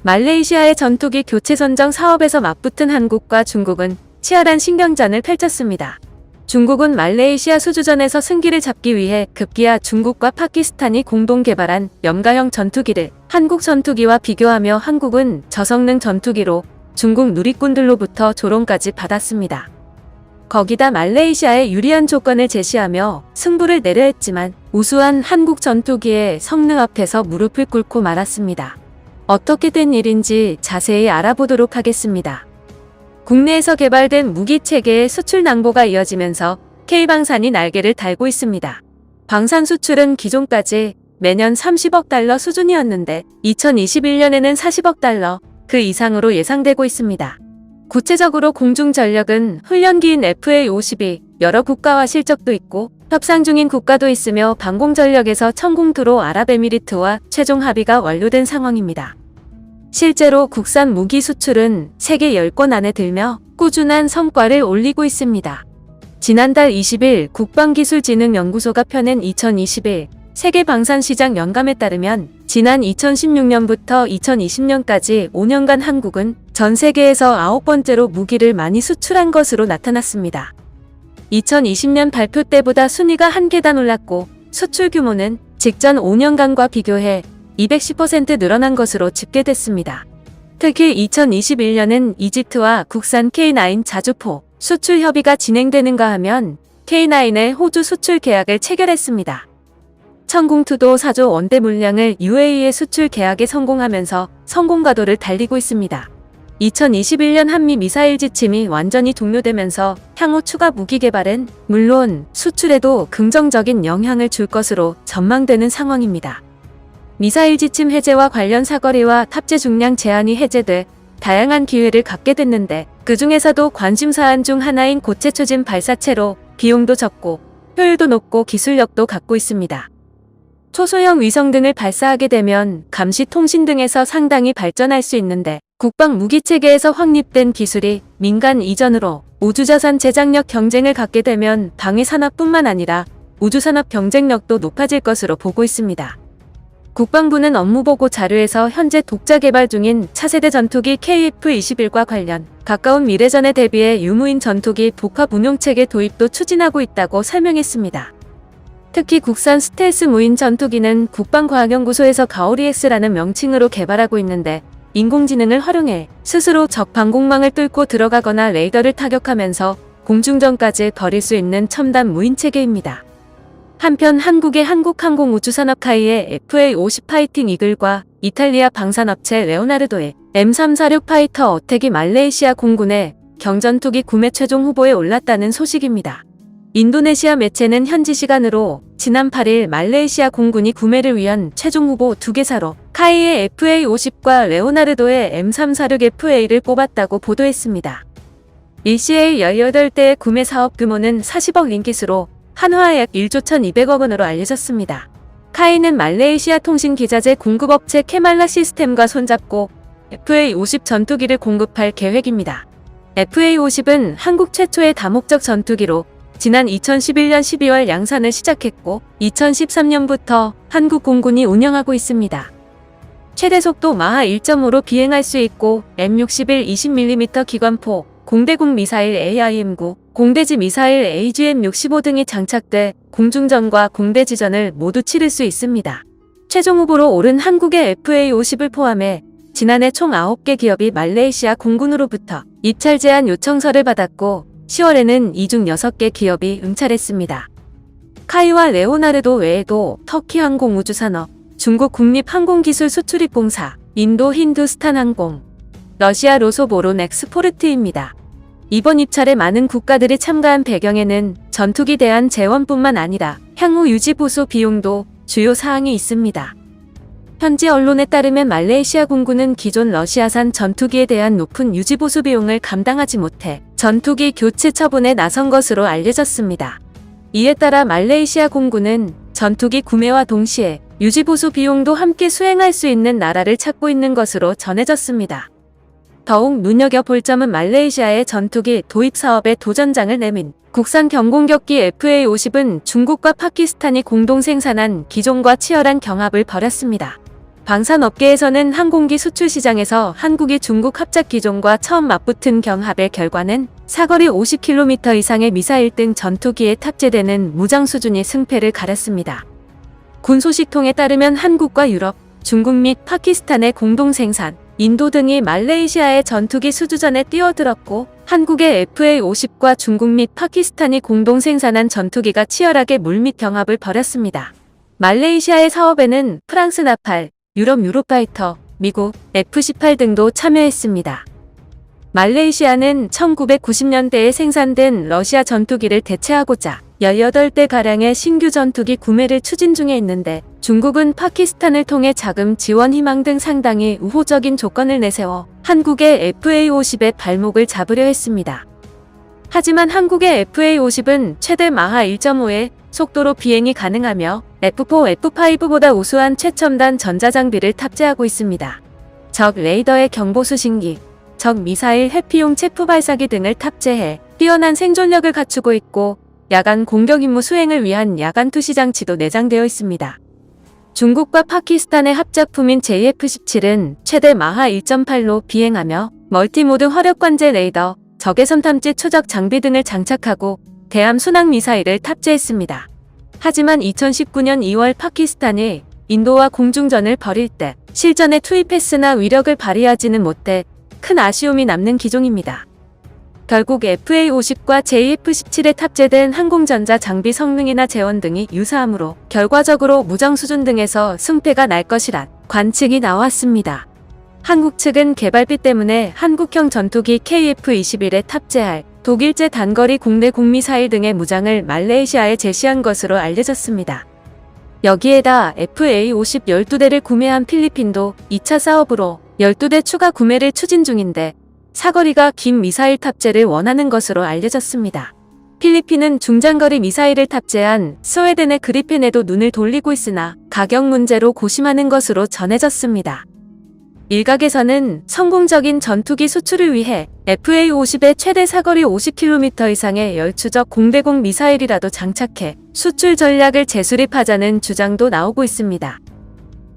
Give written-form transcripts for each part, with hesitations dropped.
말레이시아의 전투기 교체 선정 사업에서 맞붙은 한국과 중국은 치열한 신경전을 펼쳤습니다. 중국은 말레이시아 수주전에서 승기를 잡기 위해 급기야 중국과 파키스탄이 공동 개발한 염가형 전투기를 한국 전투기와 비교하며 한국은 저성능 전투기로 중국 누리꾼들로부터 조롱까지 받았습니다. 거기다 말레이시아에 유리한 조건을 제시하며 승부를 내려 했지만 우수한 한국 전투기의 성능 앞에서 무릎을 꿇고 말았습니다. 어떻게 된 일인지 자세히 알아보도록 하겠습니다. 국내에서 개발된 무기 체계의 수출 낭보가 이어지면서 K방산이 날개를 달고 있습니다. 방산 수출은 기존까지 매년 30억 달러 수준이었는데 2021년에는 40억 달러 그 이상으로 예상되고 있습니다. 구체적으로 공중전력은 훈련기인 FA-50이 여러 국가와 실적도 있고 협상 중인 국가도 있으며 방공전력에서 천공투로 아랍에미리트와 최종 합의가 완료된 상황입니다. 실제로 국산 무기 수출은 세계 10권 안에 들며 꾸준한 성과를 올리고 있습니다. 지난달 20일 국방기술진흥연구소가 펴낸 2021 세계 방산시장 연감에 따르면 지난 2016년부터 2020년까지 5년간 한국은 전 세계에서 9번째로 무기를 많이 수출한 것으로 나타났습니다. 2020년 발표 때보다 순위가 한 계단 올랐고 수출 규모는 직전 5년간과 비교해 210% 늘어난 것으로 집계됐습니다. 특히 2021년은 이집트와 국산 K9 자주포 수출 협의가 진행되는가 하면 K9의 호주 수출 계약을 체결했습니다. 천공투도 4조 원대 물량을 UAE의 수출 계약에 성공하면서 성공가도를 달리고 있습니다. 2021년 한미 미사일 지침이 완전히 종료되면서 향후 추가 무기 개발은 물론 수출에도 긍정적인 영향을 줄 것으로 전망되는 상황입니다. 미사일 지침 해제와 관련 사거리와 탑재 중량 제한이 해제돼 다양한 기회를 갖게 됐는데 그 중에서도 관심사안 중 하나인 고체 추진 발사체로 비용도 적고 효율도 높고 기술력도 갖고 있습니다. 초소형 위성 등을 발사하게 되면 감시 통신 등에서 상당히 발전할 수 있는데 국방 무기 체계에서 확립된 기술이 민간 이전으로 우주자산 제작력 경쟁을 갖게 되면 방위 산업뿐만 아니라 우주산업 경쟁력도 높아질 것으로 보고 있습니다. 국방부는 업무보고 자료에서 현재 독자 개발 중인 차세대 전투기 KF-21과 관련 가까운 미래전에 대비해 유무인 전투기 복합 운용체계 도입도 추진하고 있다고 설명했습니다. 특히 국산 스텔스 무인 전투기는 국방과학연구소에서 가오리-X라는 명칭으로 개발하고 있는데 인공지능을 활용해 스스로 적 방공망을 뚫고 들어가거나 레이더를 타격하면서 공중전까지 벌일 수 있는 첨단 무인 체계입니다. 한편 한국의 한국항공우주산업 카이의 FA-50 파이팅 이글과 이탈리아 방산업체 레오나르도의 M346 파이터 어택이 말레이시아 공군의 경전투기 구매 최종 후보에 올랐다는 소식입니다. 인도네시아 매체는 현지 시간으로 지난 8일 말레이시아 공군이 구매를 위한 최종 후보 2개사로 카이의 FA-50과 레오나르도의 M346FA를 뽑았다고 보도했습니다. 일시에 18대의 구매 사업 규모는 40억 링깃으로 한화 약 1조 1200억 원으로 알려졌습니다. 카이는 말레이시아 통신기자재 공급업체 케말라 시스템과 손잡고 FA-50 전투기를 공급할 계획입니다. FA-50은 한국 최초의 다목적 전투기로 지난 2011년 12월 양산을 시작했고 2013년부터 한국 공군이 운영하고 있습니다. 최대 속도 마하 1.5로 비행할 수 있고 M61 20mm 기관포, 공대공 미사일 AIM-9, 공대지 미사일 AGM-65 등이 장착돼 공중전과 공대지전을 모두 치를 수 있습니다. 최종 후보로 오른 한국의 FA-50을 포함해 지난해 총 9개 기업이 말레이시아 공군으로부터 입찰 제안 요청서를 받았고 10월에는 이 중 6개 기업이 응찰했습니다. 카이와 레오나르도 외에도 터키 항공우주산업, 중국 국립항공기술수출입공사, 인도 힌두스탄항공, 러시아 로소보로넥스포르트입니다. 이번 입찰에 많은 국가들이 참가한 배경에는 전투기 대한 재원뿐만 아니라 향후 유지 보수 비용도 주요 사항이 있습니다. 현지 언론에 따르면 말레이시아 공군은 기존 러시아산 전투기에 대한 높은 유지 보수 비용을 감당하지 못해 전투기 교체 처분에 나선 것으로 알려졌습니다. 이에 따라 말레이시아 공군은 전투기 구매와 동시에 유지 보수 비용도 함께 수행할 수 있는 나라를 찾고 있는 것으로 전해졌습니다. 더욱 눈여겨볼 점은 말레이시아의 전투기 도입 사업에 도전장을 내민 국산 경공격기 FA-50은 중국과 파키스탄이 공동 생산한 기종과 치열한 경합을 벌였습니다. 방산업계에서는 항공기 수출 시장에서 한국이 중국 합작 기종과 처음 맞붙은 경합의 결과는 사거리 50km 이상의 미사일 등 전투기에 탑재되는 무장 수준이 승패를 가렸습니다. 군 소식통에 따르면 한국과 유럽, 중국 및 파키스탄의 공동 생산, 인도 등이 말레이시아의 전투기 수주전에 뛰어들었고 한국의 FA-50과 중국 및 파키스탄이 공동 생산한 전투기가 치열하게 물밑 경합을 벌였습니다. 말레이시아의 사업에는 프랑스 나팔, 유럽 유로파이터, 미국 F-18 등도 참여했습니다. 말레이시아는 1990년대에 생산된 러시아 전투기를 대체하고자 18대가량의 신규 전투기 구매를 추진 중에 있는데 중국은 파키스탄을 통해 자금 지원 희망 등 상당히 우호적인 조건을 내세워 한국의 FA-50의 발목을 잡으려 했습니다. 하지만 한국의 FA-50은 최대 마하 1.5의 속도로 비행이 가능하며 F4, F5보다 우수한 최첨단 전자장비를 탑재하고 있습니다. 적 레이더의 경보 수신기, 적 미사일 회피용 체프 발사기 등을 탑재해 뛰어난 생존력을 갖추고 있고 야간 공격 임무 수행을 위한 야간 투시 장치도 내장되어 있습니다. 중국과 파키스탄의 합작품인 JF-17은 최대 마하 1.8로 비행하며 멀티모드 화력관제 레이더, 적외선 탐지 초적 장비 등을 장착하고 대함 순항 미사일을 탑재했습니다. 하지만 2019년 2월 파키스탄이 인도와 공중전을 벌일 때 실전에 투입했으나 위력을 발휘하지는 못해 큰 아쉬움이 남는 기종입니다. 결국 FA-50과 JF-17에 탑재된 항공전자 장비 성능이나 재원 등이 유사하므로 결과적으로 무장 수준 등에서 승패가 날 것이란 관측이 나왔습니다. 한국 측은 개발비 때문에 한국형 전투기 KF-21에 탑재할 독일제 단거리 국내 공미사일 등의 무장을 말레이시아에 제시한 것으로 알려졌습니다. 여기에다 FA-50 12대를 구매한 필리핀도 2차 사업으로 12대 추가 구매를 추진 중인데 사거리가 긴 미사일 탑재를 원하는 것으로 알려졌습니다. 필리핀은 중장거리 미사일을 탑재한 스웨덴의 그리펜에도 눈을 돌리고 있으나 가격 문제로 고심하는 것으로 전해졌습니다. 일각에서는 성공적인 전투기 수출을 위해 FA-50의 최대 사거리 50km 이상의 열추적 공대공 미사일이라도 장착해 수출 전략을 재수립하자는 주장도 나오고 있습니다.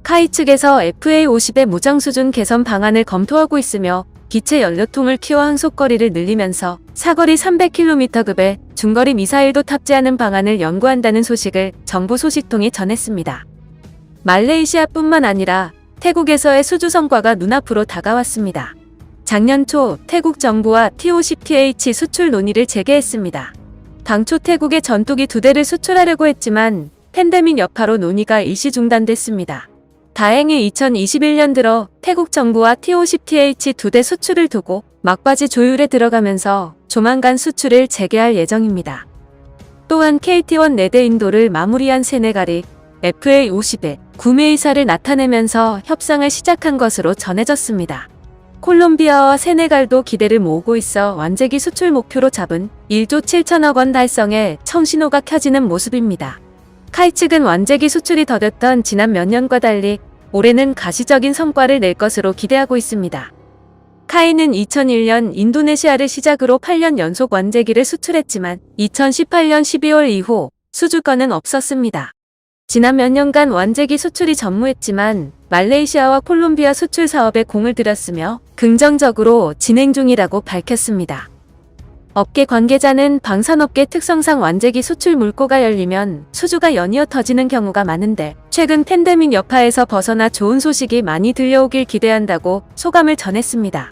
카이 측에서 FA-50의 무장 수준 개선 방안을 검토하고 있으며 기체 연료통을 키워 항속거리를 늘리면서 사거리 300km급의 중거리 미사일도 탑재하는 방안을 연구한다는 소식을 정부 소식통이 전했습니다. 말레이시아뿐만 아니라 태국에서의 수주 성과가 눈앞으로 다가왔습니다. 작년 초 태국 정부와 T-50TH 수출 논의를 재개했습니다. 당초 태국에 전투기 2대를 수출하려고 했지만 팬데믹 여파로 논의가 일시 중단됐습니다. 다행히 2021년 들어 태국 정부와 T-50TH 2대 수출을 두고 막바지 조율에 들어가면서 조만간 수출을 재개할 예정입니다. 또한 KT-1 4대 인도를 마무리한 세네갈이 FA-50의 구매 의사를 나타내면서 협상을 시작한 것으로 전해졌습니다. 콜롬비아와 세네갈도 기대를 모으고 있어 완제기 수출 목표로 잡은 1조 7천억 원 달성에 청신호가 켜지는 모습입니다. 카이 측은 완제기 수출이 더뎠던 지난 몇 년과 달리 올해는 가시적인 성과를 낼 것으로 기대하고 있습니다. 카이는 2001년 인도네시아를 시작으로 8년 연속 완제기를 수출했지만 2018년 12월 이후 수주권은 없었습니다. 지난 몇 년간 완제기 수출이 전무했지만 말레이시아와 콜롬비아 수출 사업에 공을 들였으며 긍정적으로 진행 중이라고 밝혔습니다. 업계 관계자는 방산업계 특성상 완제기 수출 물꼬가 열리면 수주가 연이어 터지는 경우가 많은데 최근 팬데믹 여파에서 벗어나 좋은 소식이 많이 들려오길 기대한다고 소감을 전했습니다.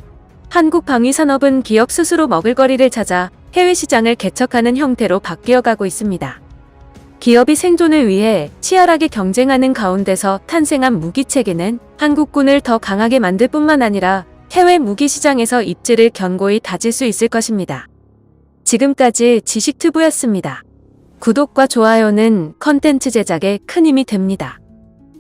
한국 방위산업은 기업 스스로 먹을거리를 찾아 해외 시장을 개척하는 형태로 바뀌어가고 있습니다. 기업이 생존을 위해 치열하게 경쟁하는 가운데서 탄생한 무기체계는 한국군을 더 강하게 만들 뿐만 아니라 해외 무기 시장에서 입지를 견고히 다질 수 있을 것입니다. 지금까지 지식튜브였습니다. 구독과 좋아요는 컨텐츠 제작에 큰 힘이 됩니다.